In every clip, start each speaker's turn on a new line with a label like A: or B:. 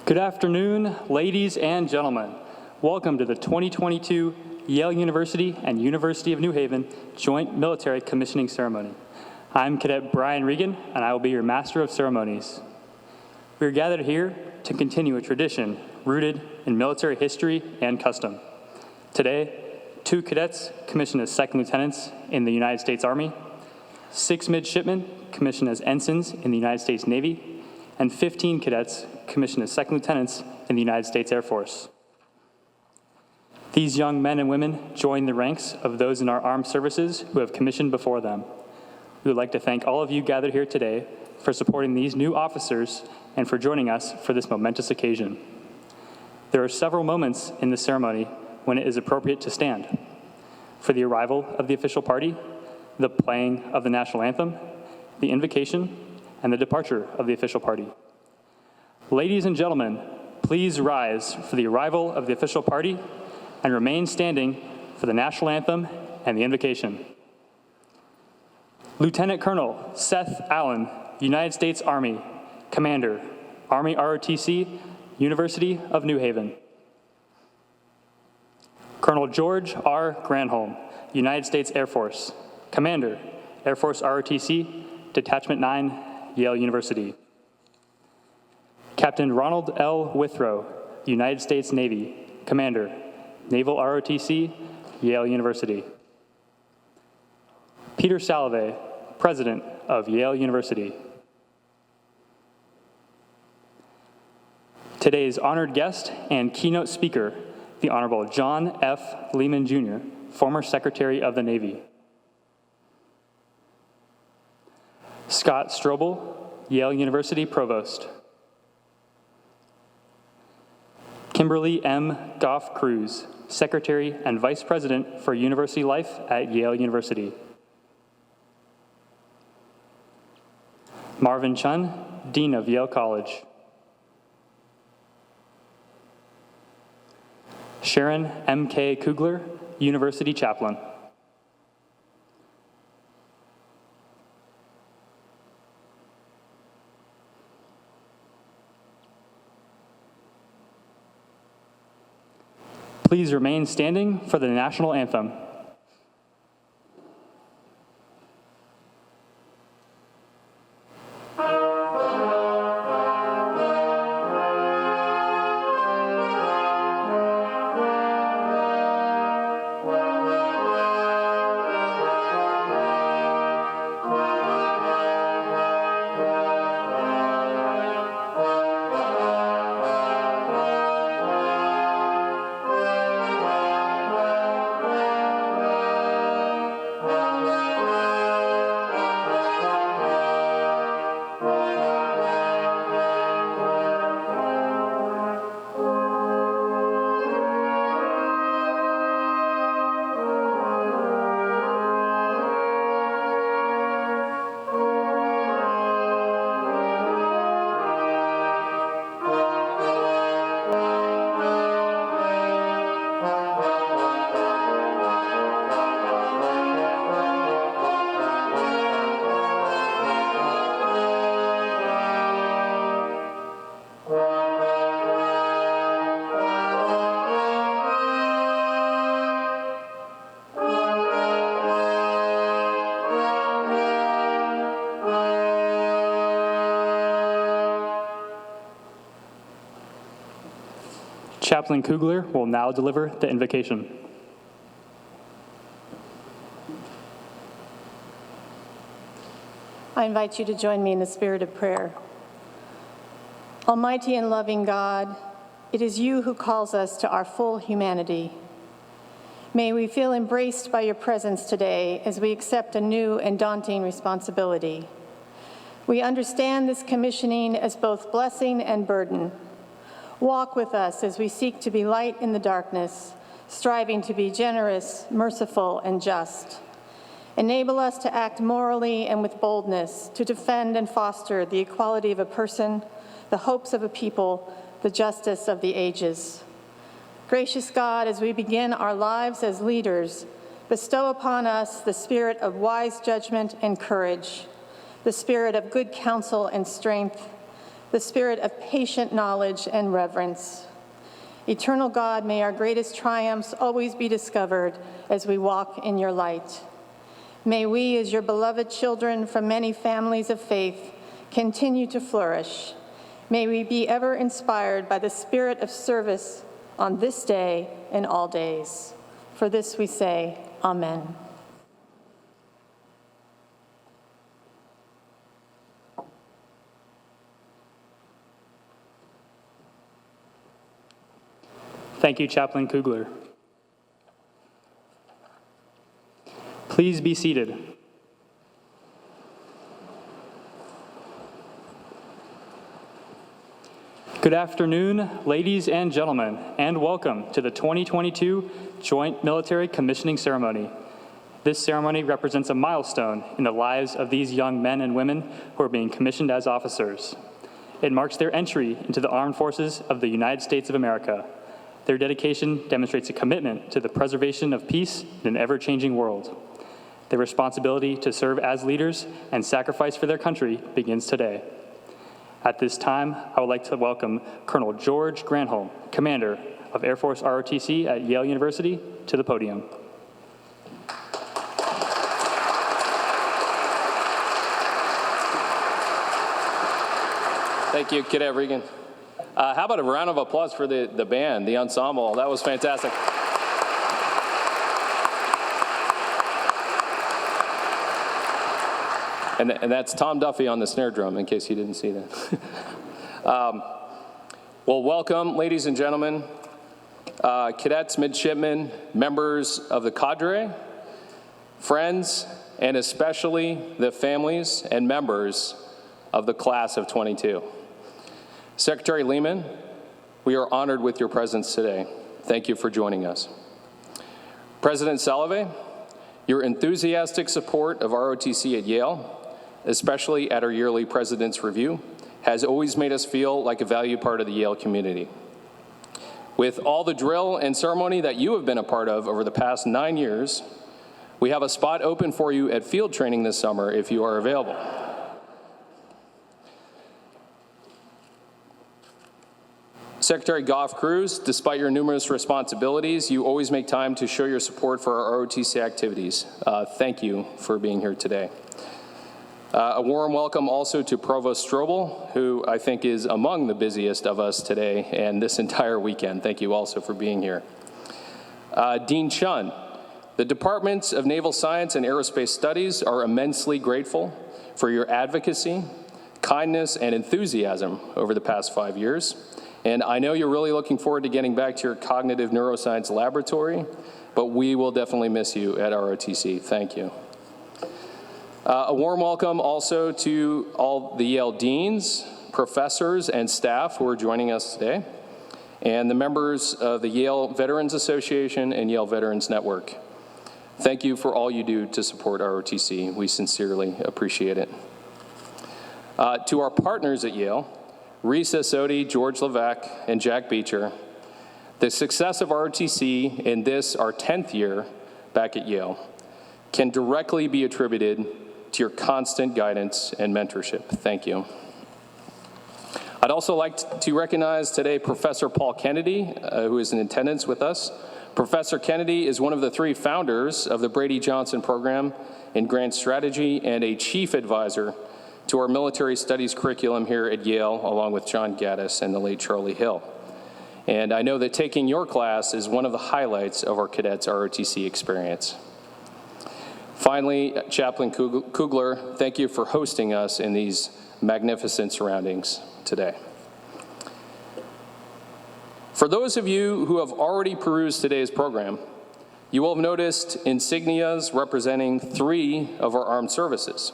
A: Good afternoon, ladies and gentlemen. Welcome to the 2022 Yale University and University of New Haven Joint Military Commissioning Ceremony. I'm Cadet Brian Regan, and I will be your Master of Ceremonies. We are gathered here to continue a tradition rooted in military history and custom. Today, 2 cadets commissioned as second lieutenants in the United States Army, 6 midshipmen commissioned as ensigns in the United States Navy, and 15 cadets commissioned as second lieutenants in the United States Air Force. These young men and women join the ranks of those in our armed services who have commissioned before them. We would like to thank all of you gathered here today for supporting these new officers and for joining us for this momentous occasion. There are several moments in the ceremony when it is appropriate to stand. For the arrival of the official party, the playing of the national anthem, the invocation, and the departure of the official party. Ladies and gentlemen, please rise for the arrival of the official party and remain standing for the national anthem and the invocation. Lieutenant Colonel Seth Allen, United States Army, Commander, Army ROTC, University of New Haven. Colonel George R. Granholm, United States Air Force, Commander, Air Force ROTC, Detachment 9, Yale University. Captain Ronald L. Withrow, United States Navy, Commander, Naval ROTC, Yale University. Peter Salovey, President of Yale University. Today's honored guest and keynote speaker, the Honorable John F. Lehman, Jr., former Secretary of the Navy. Scott Strobel, Yale University Provost. Kimberly M. Goff-Cruz, Secretary and Vice President for University Life at Yale University. Marvin Chun, Dean of Yale College. Sharon M.K. Kugler, University Chaplain. Please remain standing for the national anthem. Chaplain Kugler will now deliver the invocation.
B: I invite you to join me in the spirit of prayer. Almighty and loving God, it is you who calls us to our full humanity. May we feel embraced by your presence today as we accept a new and daunting responsibility. We understand this commissioning as both blessing and burden. Walk with us as we seek to be light in the darkness, striving to be generous, merciful, and just. Enable us to act morally and with boldness, to defend and foster the equality of a person, the hopes of a people, the justice of the ages. Gracious God, as we begin our lives as leaders, bestow upon us the spirit of wise judgment and courage, the spirit of good counsel and strength, the spirit of patient knowledge and reverence. Eternal God, may our greatest triumphs always be discovered as we walk in your light. May we, as your beloved children from many families of faith, continue to flourish. May we be ever inspired by the spirit of service on this day and all days. For this we say, Amen.
A: Thank you, Chaplain Kugler. Please be seated. Good afternoon, ladies and gentlemen, and welcome to the 2022 Joint Military Commissioning Ceremony. This ceremony represents a milestone in the lives of these young men and women who are being commissioned as officers. It marks their entry into the armed forces of the United States of America. Their dedication demonstrates a commitment to the preservation of peace in an ever-changing world. Their responsibility to serve as leaders and sacrifice for their country begins today. At this time, I would like to welcome Colonel George Granholm, Commander of Air Force ROTC at Yale University, to the podium.
C: Thank you, Cadet Regan. How about a round of applause for the band, the ensemble? That was fantastic. And that's Tom Duffy on the snare drum, in case you didn't see that. Well, welcome, ladies and gentlemen, cadets, midshipmen, members of the cadre, friends, and especially the families and members of the class of 22. Secretary Lehman, we are honored with your presence today. Thank you for joining us. President Salovey, your enthusiastic support of ROTC at Yale, especially at our yearly President's Review, has always made us feel like a valued part of the Yale community. With all the drill and ceremony that you have been a part of over the past 9 years, we have a spot open for you at field training this summer if you are available. Secretary Goff Cruz, despite your numerous responsibilities, you always make time to show your support for our ROTC activities. Thank you for being here today. A warm welcome also to Provost Strobel, who I think is among the busiest of us today and this entire weekend. Thank you also for being here. Dean Chun, the Departments of Naval Science and Aerospace Studies are immensely grateful for your advocacy, kindness, and enthusiasm over the past 5 years. And I know you're really looking forward to getting back to your cognitive neuroscience laboratory, but we will definitely miss you at ROTC. Thank you. A warm welcome also to all the Yale deans, professors, and staff who are joining us today, and the members of the Yale Veterans Association and Yale Veterans Network. Thank you for all you do to support ROTC. We sincerely appreciate it. To our partners at Yale, Risa Sodi, George Levesque, and Jack Beecher, the success of ROTC in this, our 10th year back at Yale, can directly be attributed to your constant guidance and mentorship. Thank you. I'd also like to recognize today Professor Paul Kennedy, who is in attendance with us. Professor Kennedy is one of the 3 founders of the Brady Johnson Program in Grant Strategy and a chief advisor to our military studies curriculum here at Yale, along with John Gaddis and the late Charlie Hill. And I know that taking your class is one of the highlights of our cadets' ROTC experience. Finally, Chaplain Kugler, thank you for hosting us in these magnificent surroundings today. For those of you who have already perused today's program, you will have noticed insignias representing 3 of our armed services.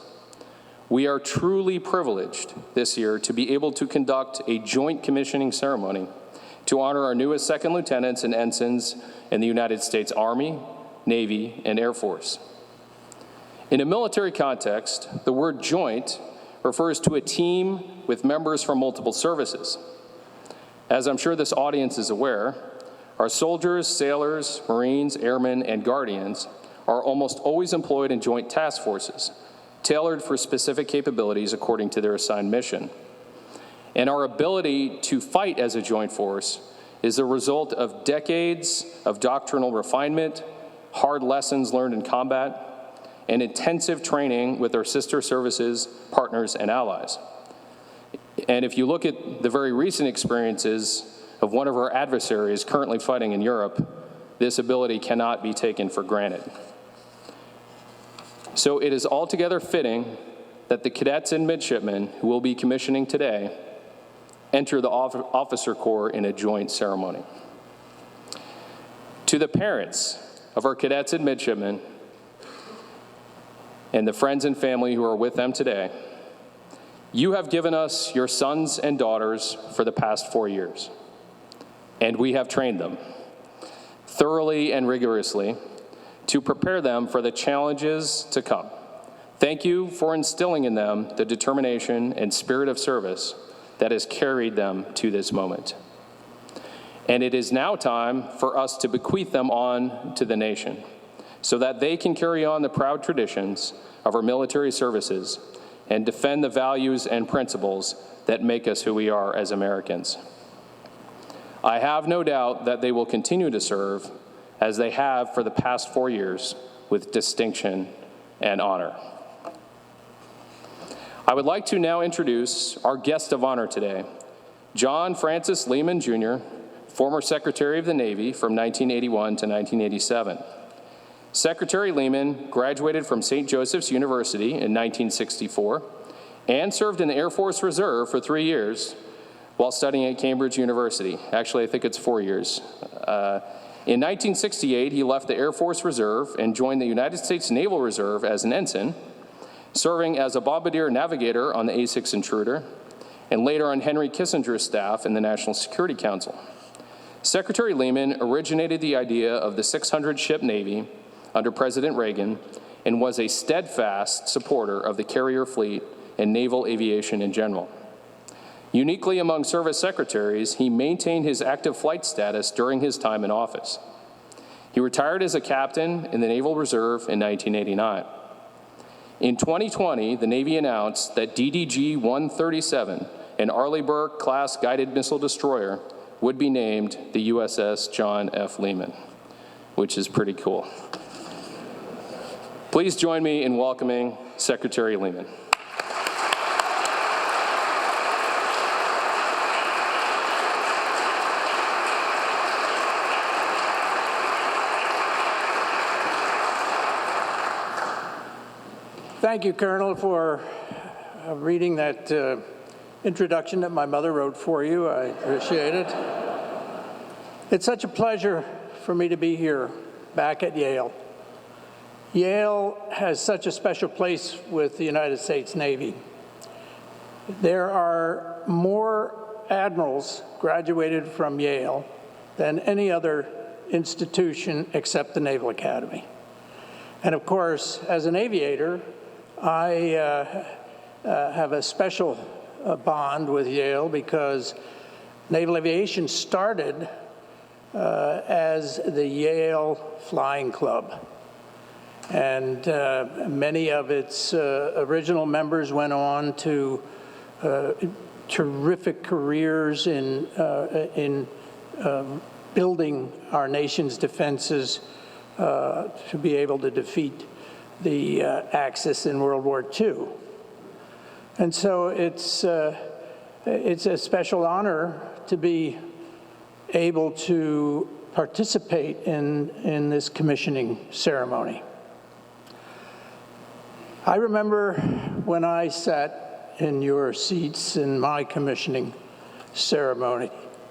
C: We are truly privileged this year to be able to conduct a joint commissioning ceremony to honor our newest second lieutenants and ensigns in the United States Army, Navy, and Air Force. In a military context, the word joint refers to a team with members from multiple services. As I'm sure this audience is aware, our soldiers, sailors, Marines, airmen, and guardians are almost always employed in joint task forces, tailored for specific capabilities according to their assigned mission. And our ability to fight as a joint force is the result of decades of doctrinal refinement, hard lessons learned in combat, and intensive training with our sister services, partners, and allies. And if you look at the very recent experiences of one of our adversaries currently fighting in Europe, this ability cannot be taken for granted. So it is altogether fitting that the cadets and midshipmen who will be commissioning today enter the officer corps in a joint ceremony. To the parents of our cadets and midshipmen and the friends and family who are with them today, you have given us your sons and daughters for the past 4 years, and we have trained them thoroughly and rigorously to prepare them for the challenges to come. Thank you for instilling in them the determination and spirit of service that has carried them to this moment. And it is now time for us to bequeath them on to the nation so that they can carry on the proud traditions of our military services and defend the values and principles that make us who we are as Americans. I have no doubt that they will continue to serve as they have for the past 4 years with distinction and honor. I would like to now introduce our guest of honor today, John Francis Lehman, Jr., former Secretary of the Navy from 1981 to 1987. Secretary Lehman graduated from St. Joseph's University in 1964 and served in the Air Force Reserve for 3 years while studying at Cambridge University. Actually, I think it's 4 years. In 1968, he left the Air Force Reserve and joined the United States Naval Reserve as an ensign, serving as a bombardier navigator on the A-6 Intruder, and later on Henry Kissinger's staff in the National Security Council. Secretary Lehman originated the idea of the 600-ship Navy under President Reagan and was a steadfast supporter of the carrier fleet and naval aviation in general. Uniquely among service secretaries, he maintained his active flight status during his time in office. He retired as a captain in the Naval Reserve in 1989. In 2020, the Navy announced that DDG-137, an Arleigh Burke-class guided missile destroyer, would be named the USS John F. Lehman, which is pretty cool. Please join me in welcoming Secretary Lehman.
D: Thank you, Colonel, for reading that introduction that my mother wrote for you. I appreciate it. It's such a pleasure for me to be here back at Yale. Yale has such a special place with the United States Navy. There are more admirals graduated from Yale than any other institution except the Naval Academy. And of course, as an aviator, I have a special bond with Yale because naval aviation started as the Yale Flying Club. And many of its original members went on to terrific careers in building our nation's defenses to be able to defeat the Axis in World War II. And so it's a special honor to be able to participate in this commissioning ceremony. I remember when I sat in your seats in my commissioning ceremony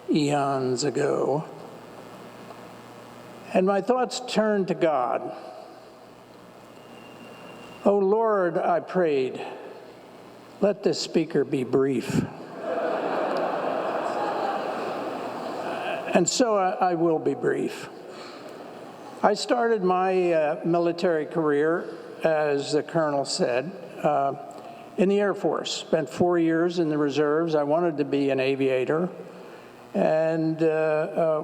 D: eons ago, and my thoughts turned to God. "Oh Lord," I prayed, "let this speaker be brief." And so I will be brief. I started my military career, as the Colonel said, in the Air Force. Spent 4 years in the reserves. I wanted to be an aviator. And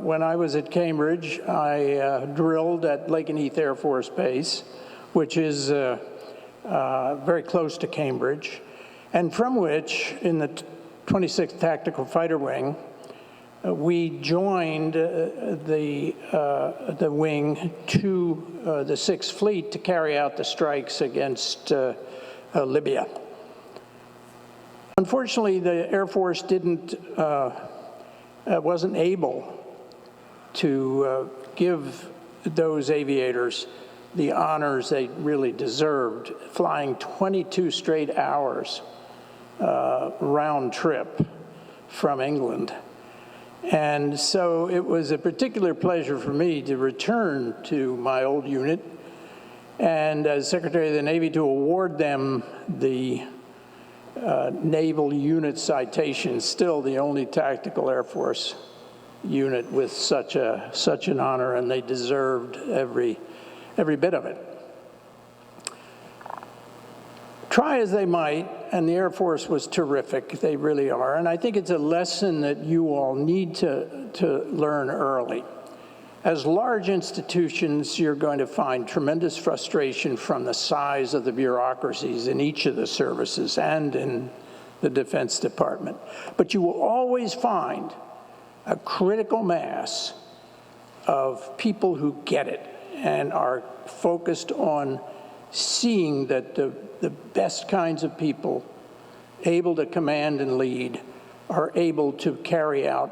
D: when I was at Cambridge, I drilled at Lakenheath Air Force Base, which is very close to Cambridge, and from which, in the 26th Tactical Fighter Wing, we joined the wing to the 6th Fleet to carry out the strikes against Libya. Unfortunately, the Air Force wasn't able to give those aviators the honors they really deserved, flying 22 straight hours round trip from England. And so it was a particular pleasure for me to return to my old unit and, as Secretary of the Navy, to award them the Naval Unit Citation, still the only tactical Air Force unit with such an honor, and they deserved every bit of it. Try as they might, and the Air Force was terrific. They really are. And I think it's a lesson that you all need to learn early. As large institutions, you're going to find tremendous frustration from the size of the bureaucracies in each of the services and in the Defense Department. But you will always find a critical mass of people who get it and are focused on seeing that the best kinds of people able to command and lead are able to carry out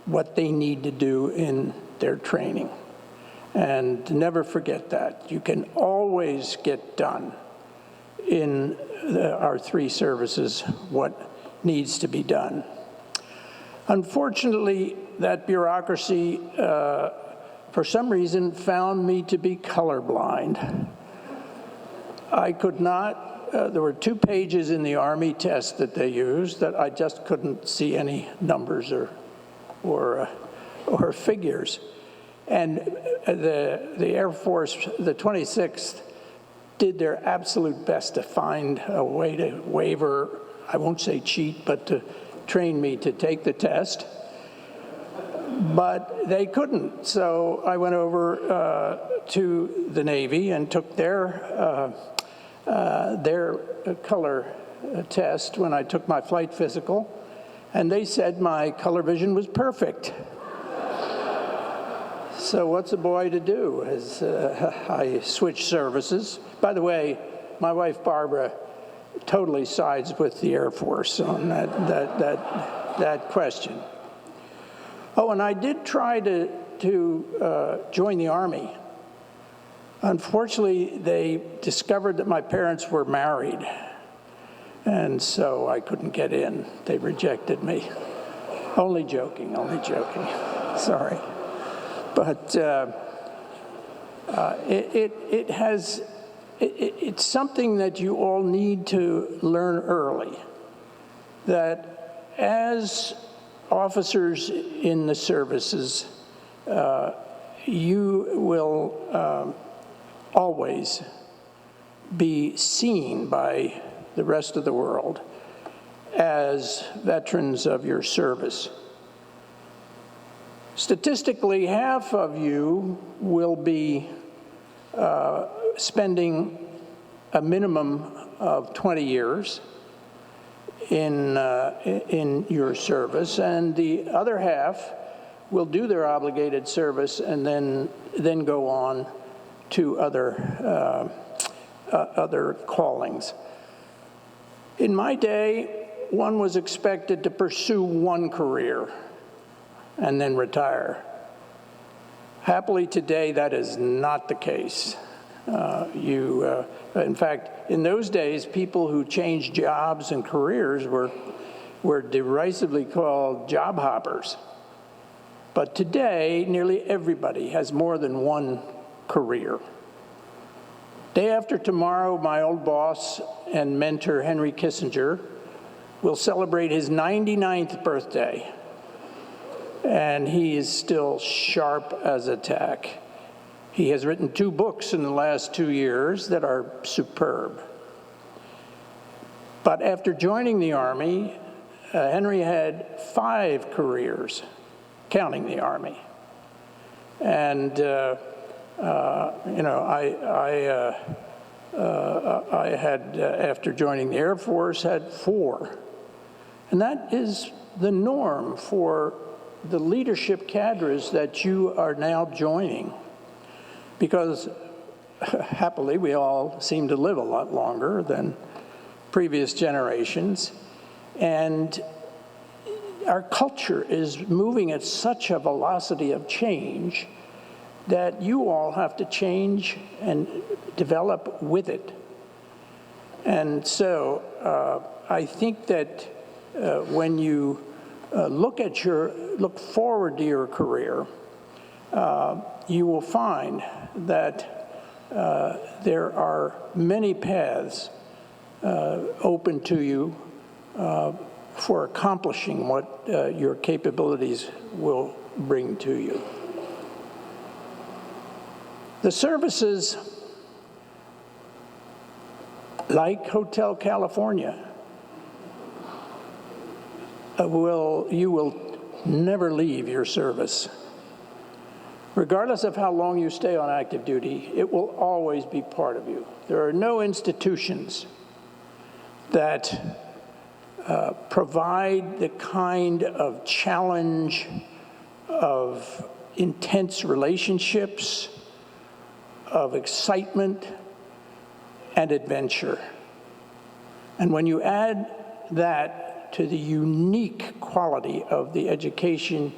D: what they need to do in their training. And never forget that. You can always get done in our three services what needs to be done. Unfortunately, that bureaucracy, for some reason, found me to be colorblind. I could not, there were 2 pages in the Army test that they used that I just couldn't see any numbers or figures. And the Air Force, the 26th, did their absolute best to find a way to waiver, I won't say cheat, but to train me to take the test. But they couldn't. So I went over to the Navy and took their color test when I took my flight physical, and they said my color vision was perfect. So what's a boy to do as I switched services? By the way, my wife Barbara totally sides with the Air Force on that question. Oh, and I did try to join the Army. Unfortunately, they discovered that my parents were married, and so I couldn't get in. They rejected me. Only joking. Sorry. But it's something that you all need to learn early, that as officers in the services, you will always be seen by the rest of the world as veterans of your service. Statistically, half of you will be spending a minimum of 20 years in your service, and the other half will do their obligated service and then go on to other callings. In my day, one was expected to pursue one career and then retire. Happily today, that is not the case. In fact, in those days, people who changed jobs and careers were derisively called job hoppers. But today, nearly everybody has more than one career. Day after tomorrow, my old boss and mentor, Henry Kissinger, will celebrate his 99th birthday. And he is still sharp as a tack. He has written 2 books in the last 2 years that are superb. But after joining the Army, Henry had 5 careers, counting the Army. And I had, after joining the Air Force, had 4. And that is the norm for the leadership cadres that you are now joining, because happily we all seem to live a lot longer than previous generations, and our culture is moving at such a velocity of change that you all have to change and develop with it. And so I think that when you look forward to your career, you will find that there are many paths open to you for accomplishing what your capabilities will bring to you. The services, like Hotel California, you will never leave your service. Regardless of how long you stay on active duty, it will always be part of you. There are no institutions that provide the kind of challenge of intense relationships, of excitement and adventure. And when you add that to the unique quality of the education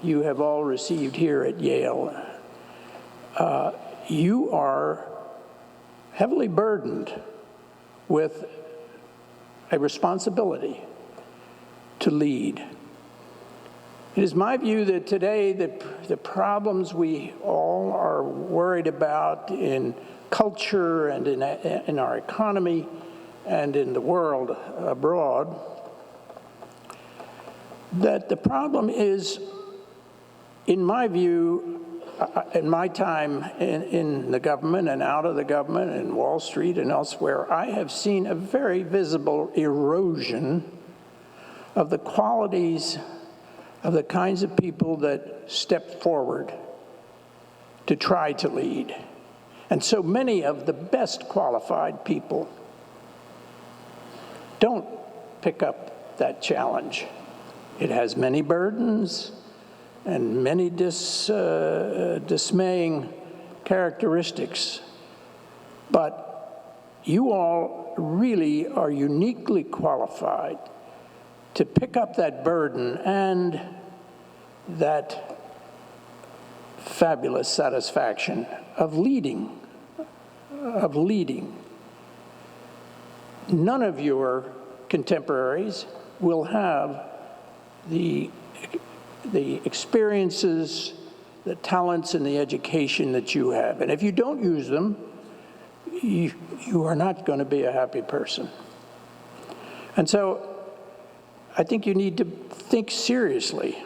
D: you have all received here at Yale, you are heavily burdened with a responsibility to lead. It is my view that today the problems we all are worried about in culture and in our economy and in the world abroad, that the problem is, in my view, in my time in the government and out of the government and Wall Street and elsewhere, I have seen a very visible erosion of the qualities of the kinds of people that step forward to try to lead. And so many of the best qualified people don't pick up that challenge. It has many burdens and many dismaying characteristics. But you all really are uniquely qualified to pick up that burden and that fabulous satisfaction of leading. None of your contemporaries will have the experiences, the talents, and the education that you have. And if you don't use them, you are not going to be a happy person. And so I think you need to think seriously.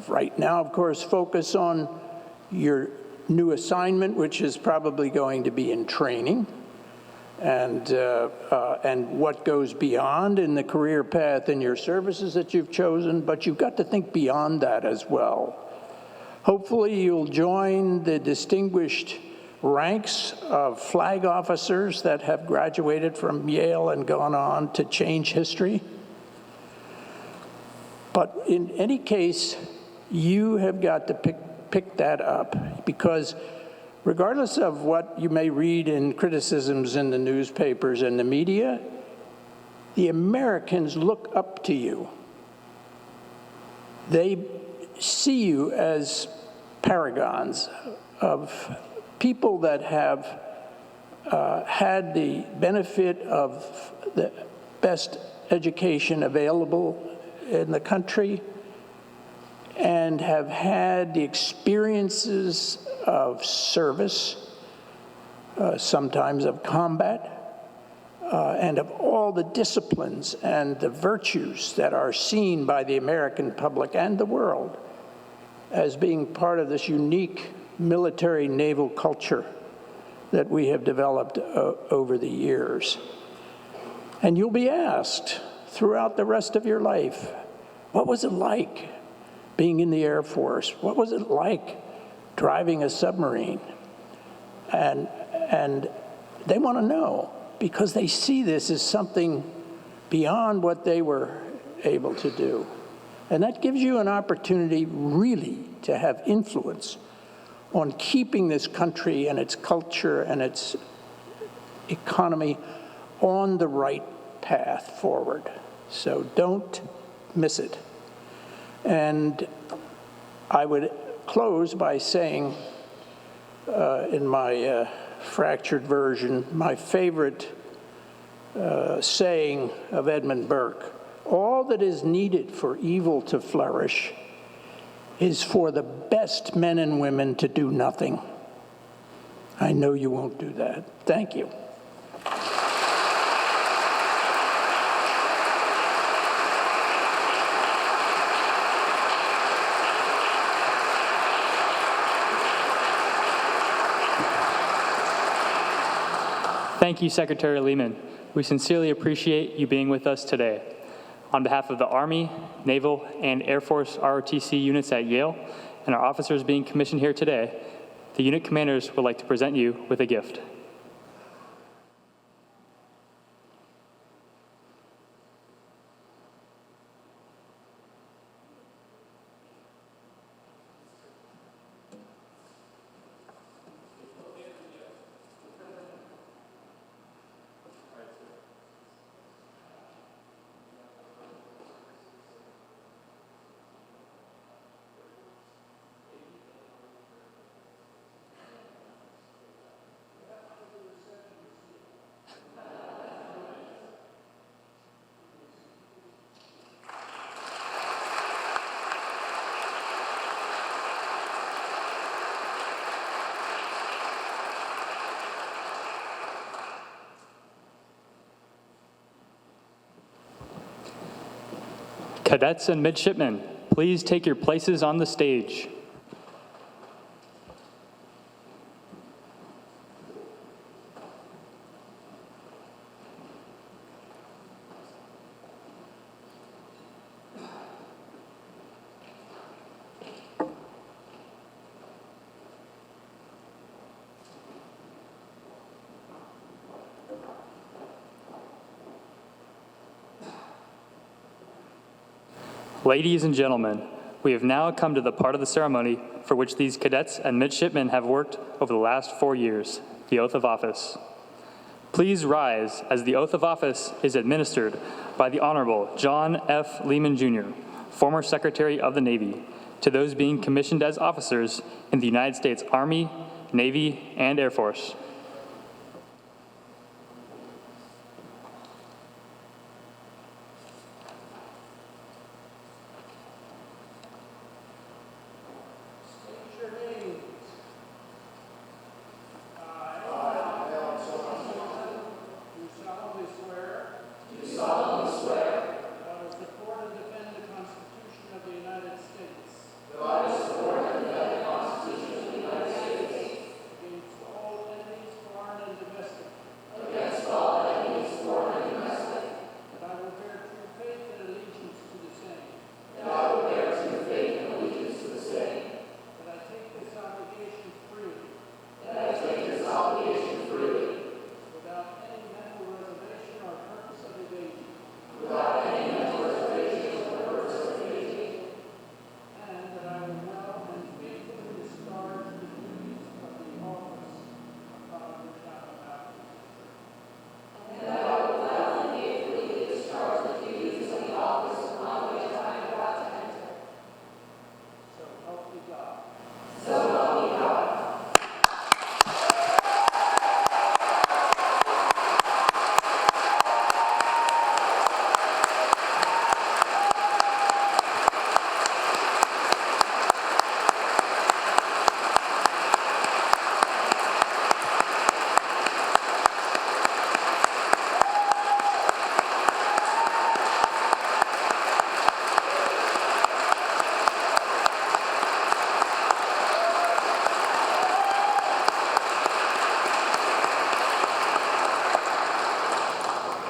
D: Right now, of course, focus on your new assignment, which is probably going to be in training, and what goes beyond in the career path in your services that you've chosen, but you've got to think beyond that as well. Hopefully you'll join the distinguished ranks of flag officers that have graduated from Yale and gone on to change history. But in any case, you have got to pick that up, because regardless of what you may read in criticisms in the newspapers and the media, the Americans look up to you. They see you as paragons of people that have had the benefit of the best education available in the country and have had the experiences of service, sometimes of combat, and of all the disciplines and the virtues that are seen by the American public and the world as being part of this unique military naval culture that we have developed over the years. And you'll be asked throughout the rest of your life, what was it like being in the Air Force? What was it like driving a submarine? And they want to know, because they see this as something beyond what they were able to do. And that gives you an opportunity really to have influence on keeping this country and its culture and its economy on the right path forward. So don't miss it. And I would close by saying, in my fractured version, my favorite saying of Edmund Burke, all that is needed for evil to flourish is for the best men and women to do nothing. I know you won't do that. Thank you.
A: Thank you, Secretary Lehman. We sincerely appreciate you being with us today. On behalf of the Army, Naval, and Air Force ROTC units at Yale, and our officers being commissioned here today, the unit commanders would like to present you with a gift. Cadets and midshipmen, please take your places on the stage. Ladies and gentlemen, we have now come to the part of the ceremony for which these cadets and midshipmen have worked over the last 4 years, the oath of office. Please rise as the oath of office is administered by the Honorable John F. Lehman, Jr., former Secretary of the Navy, to those being commissioned as officers in the United States Army, Navy, and Air Force.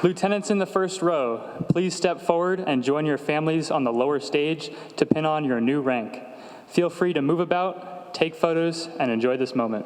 A: Lieutenants in the first row, please step forward and join your families on the lower stage to pin on your new rank. Feel free to move about, take photos, and enjoy this moment.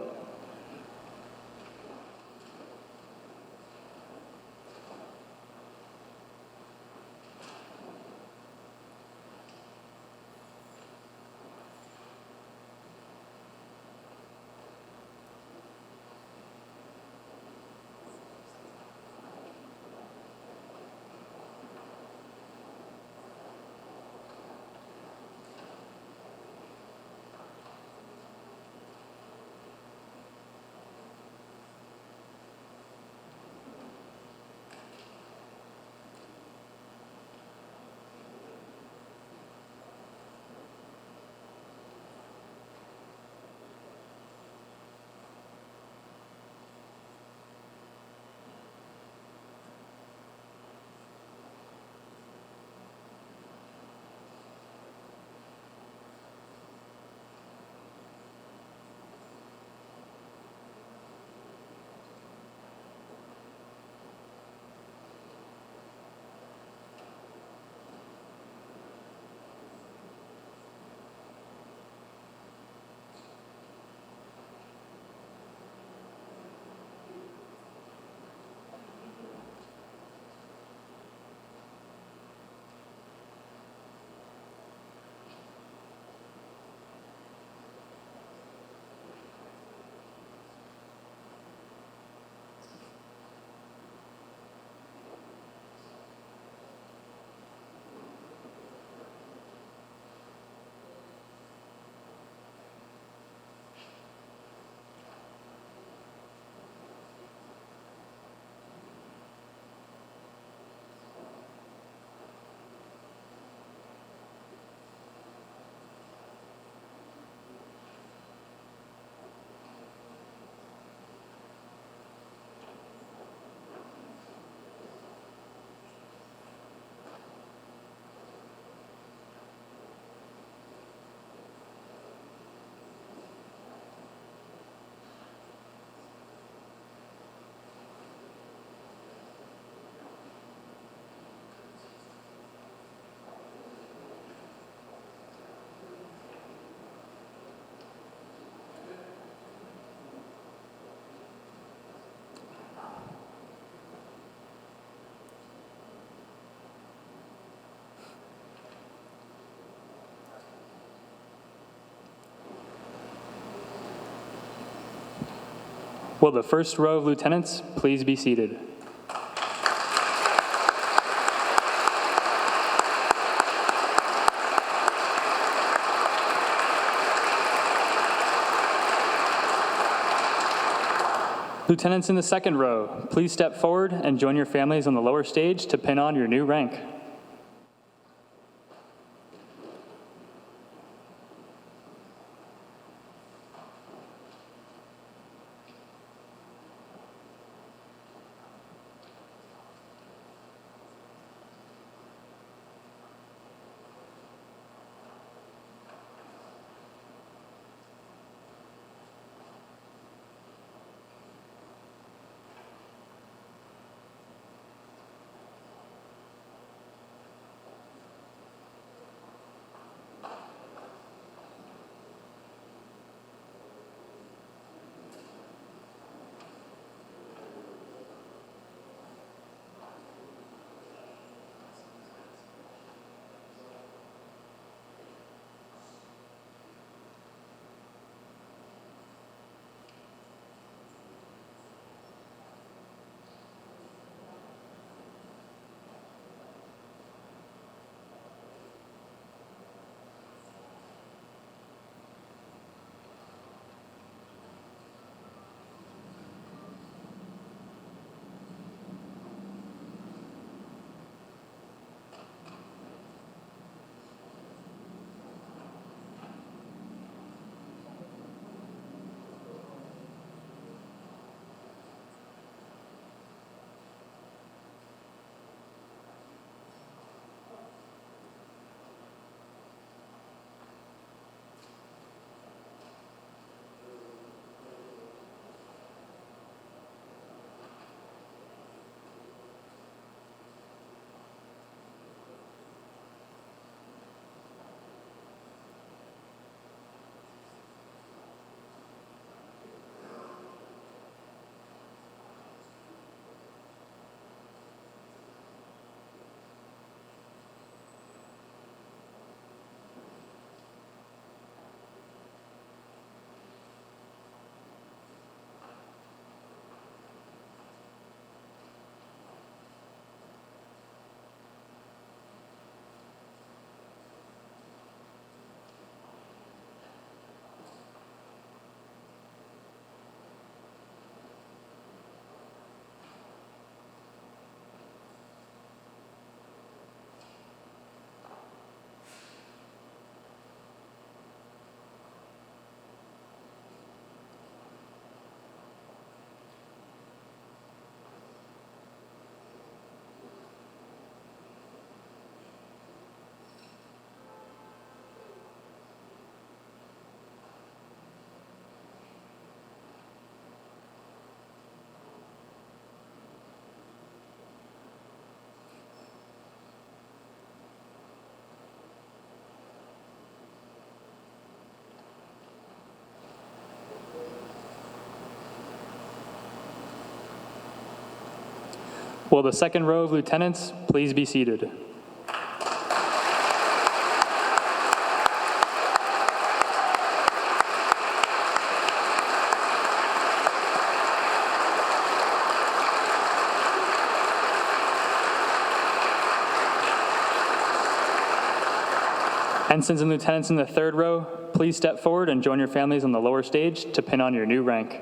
A: Will the first row of lieutenants please be seated? Lieutenants in the second row, please step forward and join your families on the lower stage to pin on your new rank. Will the second row of lieutenants please be seated? Ensigns and lieutenants in the third row, please step forward and join your families on the lower stage to pin on your new rank.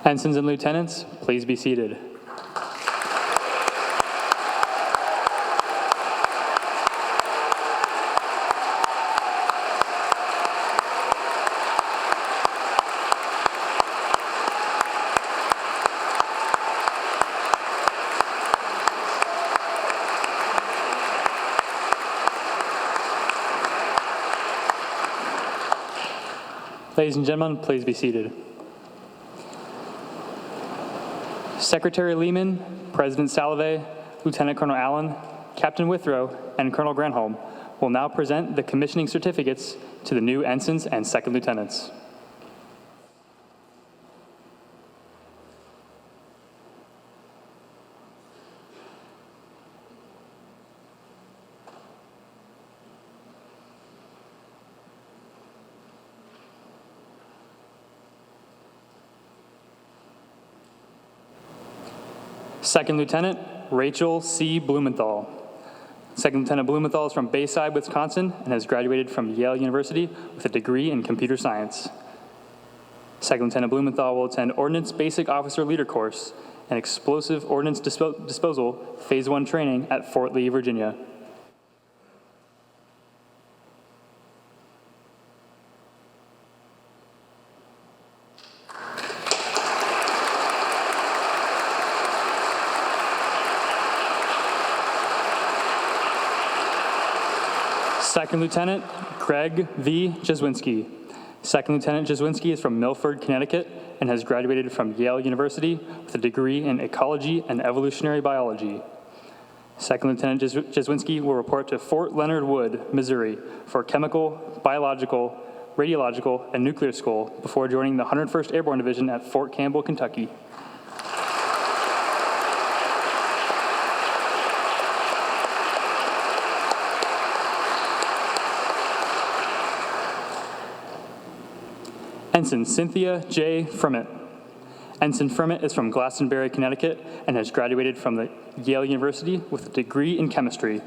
A: Ensigns and lieutenants, please be seated. Ladies and gentlemen, please be seated. Secretary Lehman, President Salovey, Lieutenant Colonel Allen, Captain Withrow, and Colonel Granholm will now present the commissioning certificates to the new ensigns and second lieutenants. Second Lieutenant Rachel C. Blumenthal. Second Lieutenant Blumenthal is from Bayside, Wisconsin, and has graduated from Yale University with a degree in computer science. Second Lieutenant Blumenthal will attend Ordnance Basic Officer Leader Course and Explosive Ordnance Disposal Phase 1 training at Fort Lee, Virginia. Second Lieutenant Greg V. Jazwinski. Second Lieutenant Jazwinski is from Milford, Connecticut, and has graduated from Yale University with a degree in ecology and evolutionary biology. Second Lieutenant Jazwinski will report to Fort Leonard Wood, Missouri, for chemical, biological, radiological, and nuclear school before joining the 101st Airborne Division at Fort Campbell, Kentucky. Ensign Cynthia J. Fremmett. Ensign Fremmett is from Glastonbury, Connecticut, and has graduated from the Yale University with a degree in chemistry.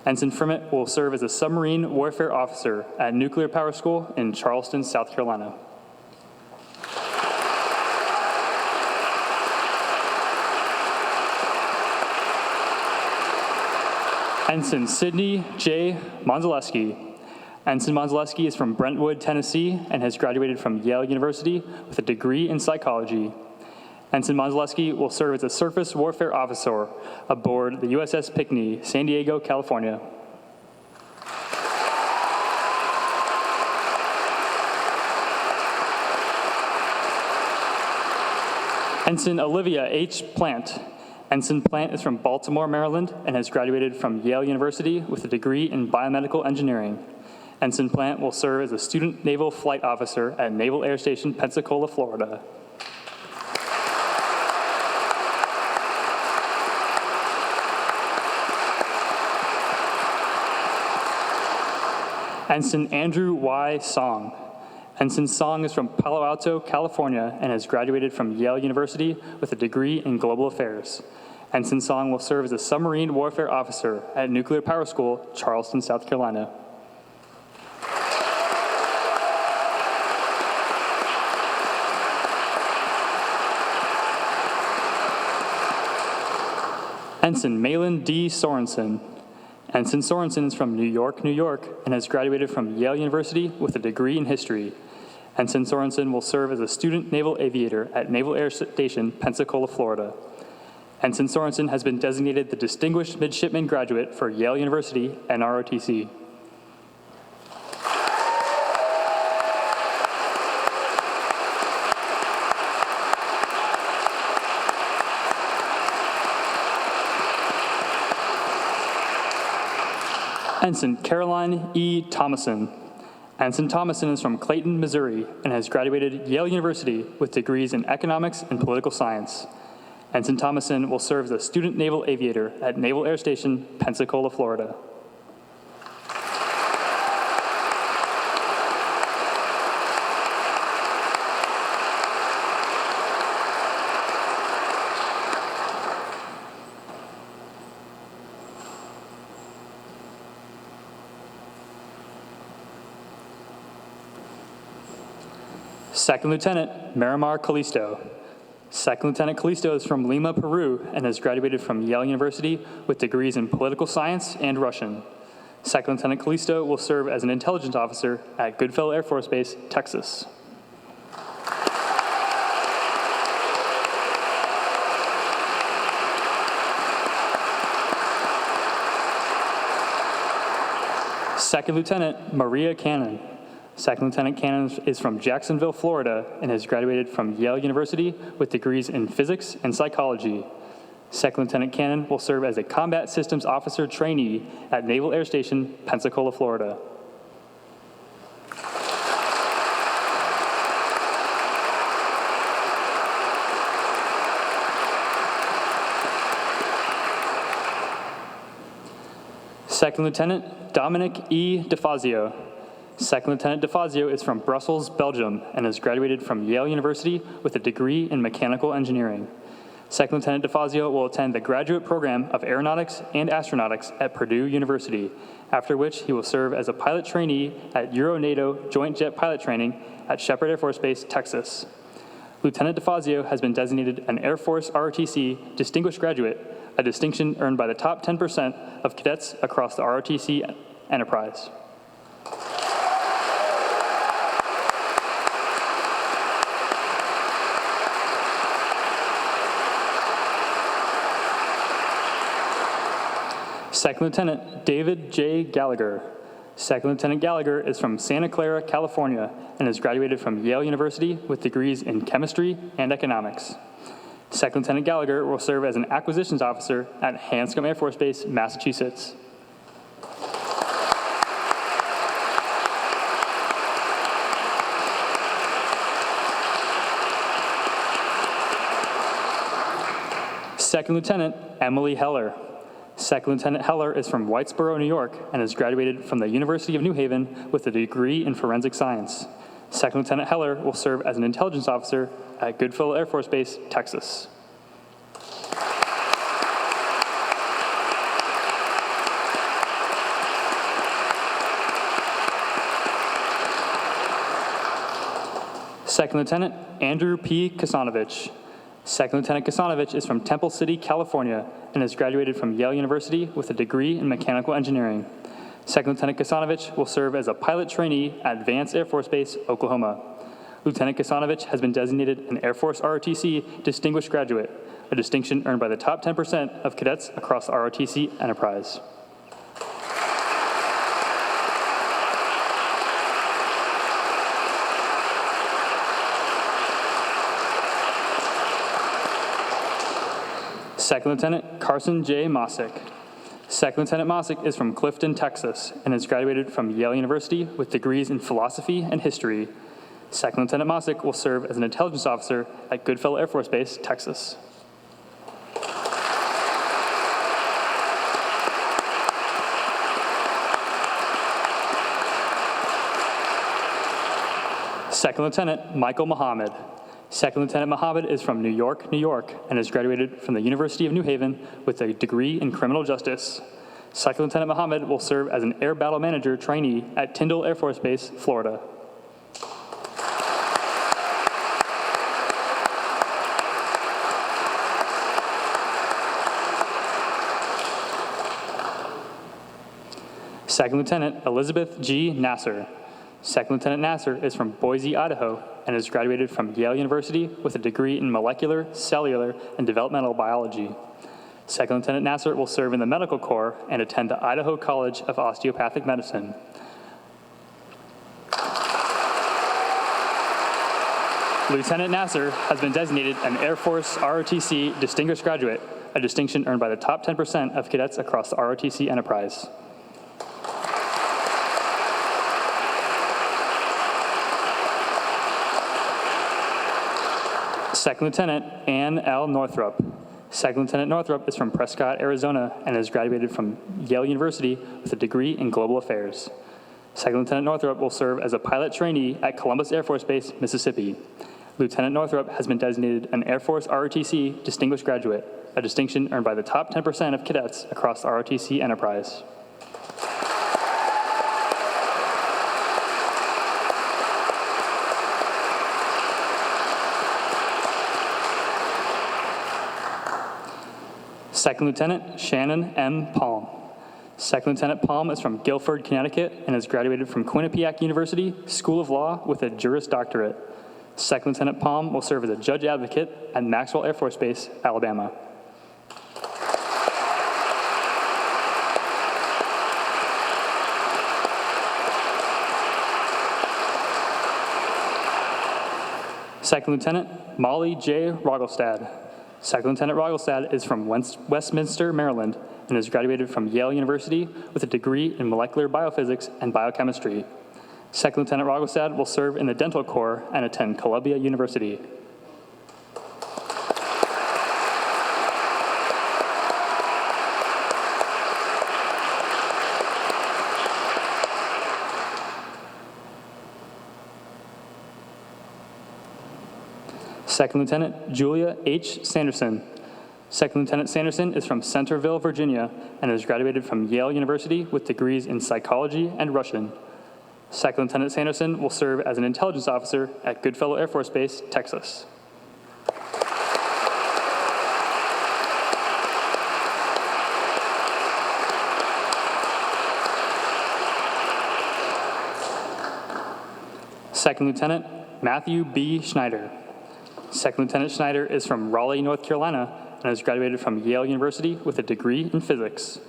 A: Ensign Fremmett will serve as a submarine warfare officer at Nuclear Power School in Charleston, South Carolina. Ensign Sidney J. Monzaleski. Ensign Monzaleski is from Brentwood, Tennessee, and has graduated from Yale University with a degree in psychology. Ensign Monzaleski will serve as a surface warfare officer aboard the USS Pinckney, San Diego, California. Ensign Olivia H. Plant. Ensign Plant is from Baltimore, Maryland, and has graduated from Yale University with a degree in biomedical engineering. Ensign Plant will serve as a student naval flight officer at Naval Air Station, Pensacola, Florida. Ensign Andrew Y. Song. Ensign Song is from Palo Alto, California, and has graduated from Yale University with a degree in global affairs. Ensign Song will serve as a submarine warfare officer at Nuclear Power School, Charleston, South Carolina. Ensign Malin D. Sorensen. Ensign Sorensen is from New York, New York, and has graduated from Yale University with a degree in history. Ensign Sorensen will serve as a student naval aviator at Naval Air Station, Pensacola, Florida. Ensign Sorensen has been designated the Distinguished Midshipman Graduate for Yale University and ROTC. Ensign Caroline E. Thomason. Ensign Thomason is from Clayton, Missouri, and has graduated Yale University with degrees in economics and political science. Ensign Thomason will serve as a student naval aviator at Naval Air Station, Pensacola, Florida. Second Lieutenant Miramar Callisto. Second Lieutenant Callisto is from Lima, Peru, and has graduated from Yale University with degrees in political science and Russian. Second Lieutenant Callisto will serve as an intelligence officer at Goodfellow Air Force Base, Texas. Second Lieutenant Maria Cannon. Second Lieutenant Cannon is from Jacksonville, Florida, and has graduated from Yale University with degrees in physics and psychology. Second Lieutenant Cannon will serve as a Combat Systems Officer trainee at Naval Air Station, Pensacola, Florida. Second Lieutenant Dominic E. DeFazio. Second Lieutenant DeFazio is from Brussels, Belgium, and has graduated from Yale University with a degree in mechanical engineering. Second Lieutenant DeFazio will attend the graduate program of aeronautics and astronautics at Purdue University, after which he will serve as a pilot trainee at Euro-NATO Joint Jet Pilot Training at Shepherd Air Force Base, Texas. Lieutenant DeFazio has been designated an Air Force ROTC Distinguished Graduate, a distinction earned by the top 10% of cadets across the ROTC enterprise. Second Lieutenant David J. Gallagher. Second Lieutenant Gallagher is from Santa Clara, California, and has graduated from Yale University with degrees in chemistry and economics. Second Lieutenant Gallagher will serve as an acquisitions officer at Hanscom Air Force Base, Massachusetts. Second Lieutenant Emily Heller. Second Lieutenant Heller is from Whitesboro, New York, and has graduated from the University of New Haven with a degree in forensic science. Second Lieutenant Heller will serve as an intelligence officer at Goodfellow Air Force Base, Texas. Second Lieutenant Andrew P. Kasanovich. Second Lieutenant Kasanovich is from Temple City, California, and has graduated from Yale University with a degree in mechanical engineering. Second Lieutenant Kasanovich will serve as a pilot trainee at Vance Air Force Base, Oklahoma. Lieutenant Kasanovich has been designated an Air Force ROTC Distinguished Graduate, a distinction earned by the top 10% of cadets across the ROTC enterprise. Second Lieutenant Carson J. Mossick. Second Lieutenant Mossick is from Clifton, Texas, and has graduated from Yale University with degrees in philosophy and history. Second Lieutenant Mossick will serve as an intelligence officer at Goodfellow Air Force Base, Texas. Second Lieutenant Michael Muhammad. Second Lieutenant Muhammad is from New York, New York, and has graduated from the University of New Haven with a degree in criminal justice. Second Lieutenant Muhammad will serve as an Air Battle Manager trainee at Tyndall Air Force Base, Florida. Second Lieutenant Elizabeth G. Nasser. Second Lieutenant Nasser is from Boise, Idaho, and has graduated from Yale University with a degree in molecular, cellular, and developmental biology. Second Lieutenant Nasser will serve in the Medical Corps and attend the Idaho College of Osteopathic Medicine. Lieutenant Nasser has been designated an Air Force ROTC Distinguished Graduate, a distinction earned by the top 10% of cadets across the ROTC enterprise. Second Lieutenant Ann L. Northrup. Second Lieutenant Northrup is from Prescott, Arizona, and has graduated from Yale University with a degree in global affairs. Second Lieutenant Northrup will serve as a pilot trainee at Columbus Air Force Base, Mississippi. Lieutenant Northrup has been designated an Air Force ROTC Distinguished Graduate, a distinction earned by the top 10% of cadets across the ROTC enterprise. Second Lieutenant Shannon M. Palm. Second Lieutenant Palm is from Guilford, Connecticut, and has graduated from Quinnipiac University School of Law with a Juris Doctorate. Second Lieutenant Palm will serve as a judge advocate at Maxwell Air Force Base, Alabama. Second Lieutenant Molly J. Rogelstad. Second Lieutenant Rogelstad is from Westminster, Maryland, and has graduated from Yale University with a degree in molecular biophysics and biochemistry. Second Lieutenant Rogelstad will serve in the Dental Corps and attend Columbia University. Second Lieutenant Julia H. Sanderson. Second Lieutenant Sanderson is from Centerville, Virginia, and has graduated from Yale University with degrees in psychology and Russian. Second Lieutenant Sanderson will serve as an intelligence officer at Goodfellow Air Force Base, Texas. Second Lieutenant Matthew B. Schneider. Second Lieutenant Schneider is from Raleigh, North Carolina, and has graduated from Yale University with a degree in physics.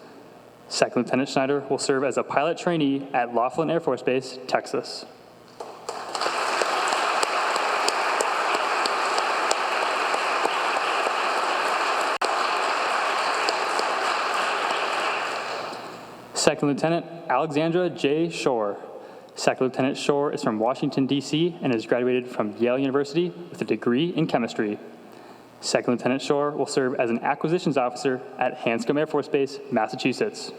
A: Second Lieutenant Schneider will serve as a pilot trainee at Laughlin Air Force Base, Texas. Second Lieutenant Alexandra J. Shore. Second Lieutenant Shore is from Washington, D.C., and has graduated from Yale University with a degree in chemistry. Second Lieutenant Shore will serve as an acquisitions officer at Hanscom Air Force Base, Massachusetts.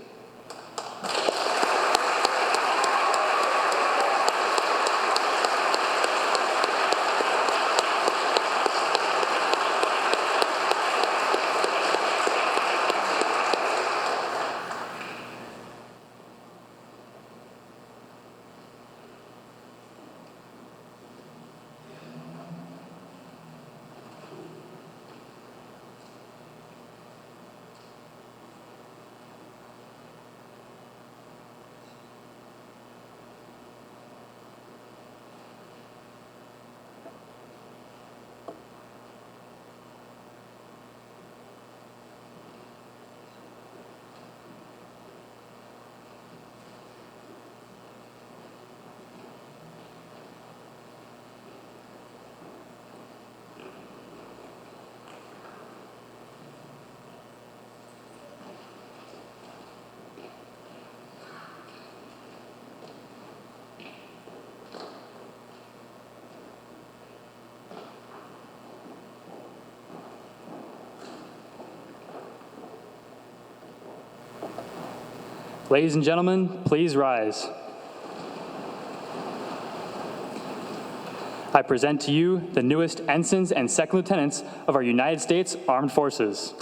A: Ladies and gentlemen, please rise. I present to you the newest ensigns and second lieutenants of our United States Armed Forces.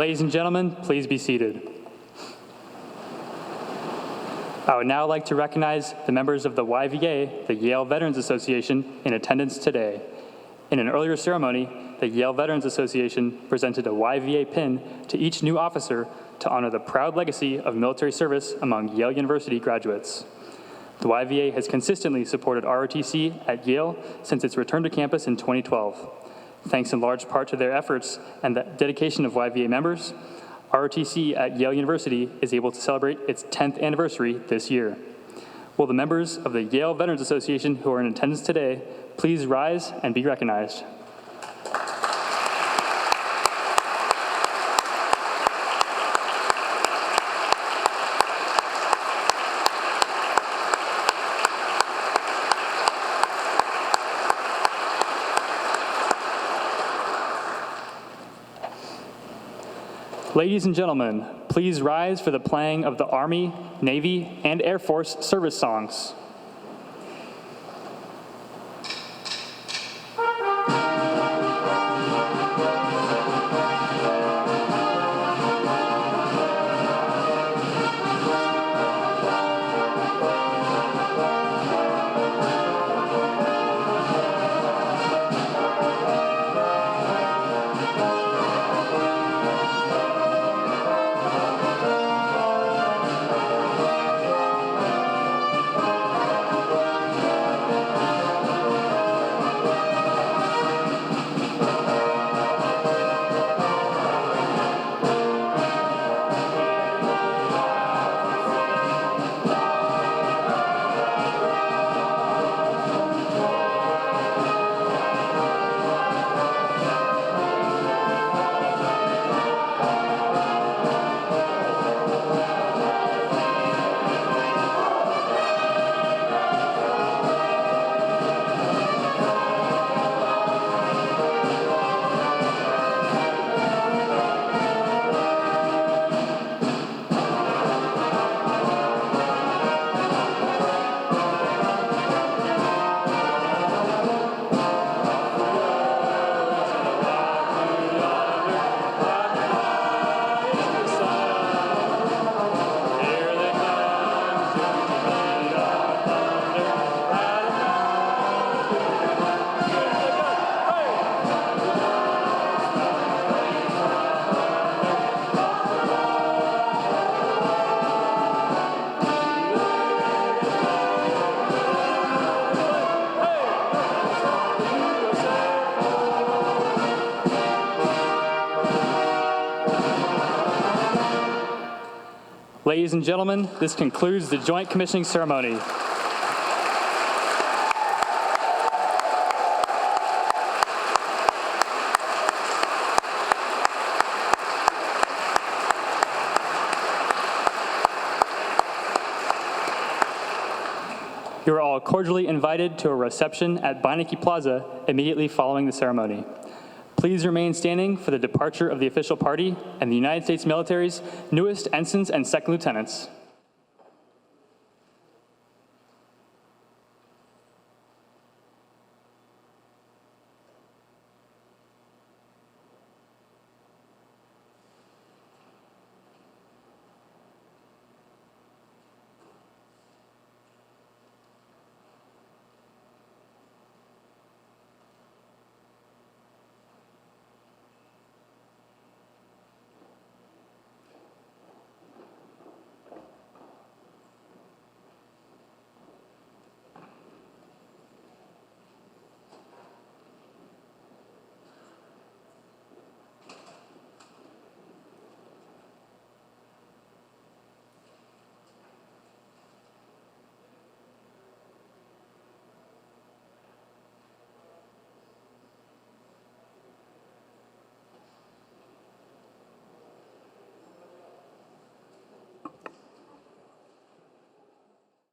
A: Ladies and gentlemen, please be seated. I would now like to recognize the members of the YVA, the Yale Veterans Association, in attendance today. In an earlier ceremony, the Yale Veterans Association presented a YVA pin to each new officer to honor the proud legacy of military service among Yale University graduates. The YVA has consistently supported ROTC at Yale since its return to campus in 2012. Thanks in large part to their efforts and the dedication of YVA members, ROTC at Yale University is able to celebrate its 10th anniversary this year. Will the members of the Yale Veterans Association who are in attendance today please rise and be recognized? Ladies and gentlemen, please rise for the playing of the Army, Navy, and Air Force service songs. Ladies and gentlemen, this concludes the joint commissioning ceremony. You are all cordially invited to a reception at Beinecke Plaza immediately following the ceremony. Please remain standing for the departure of the official party and the United States military's newest ensigns and second lieutenants.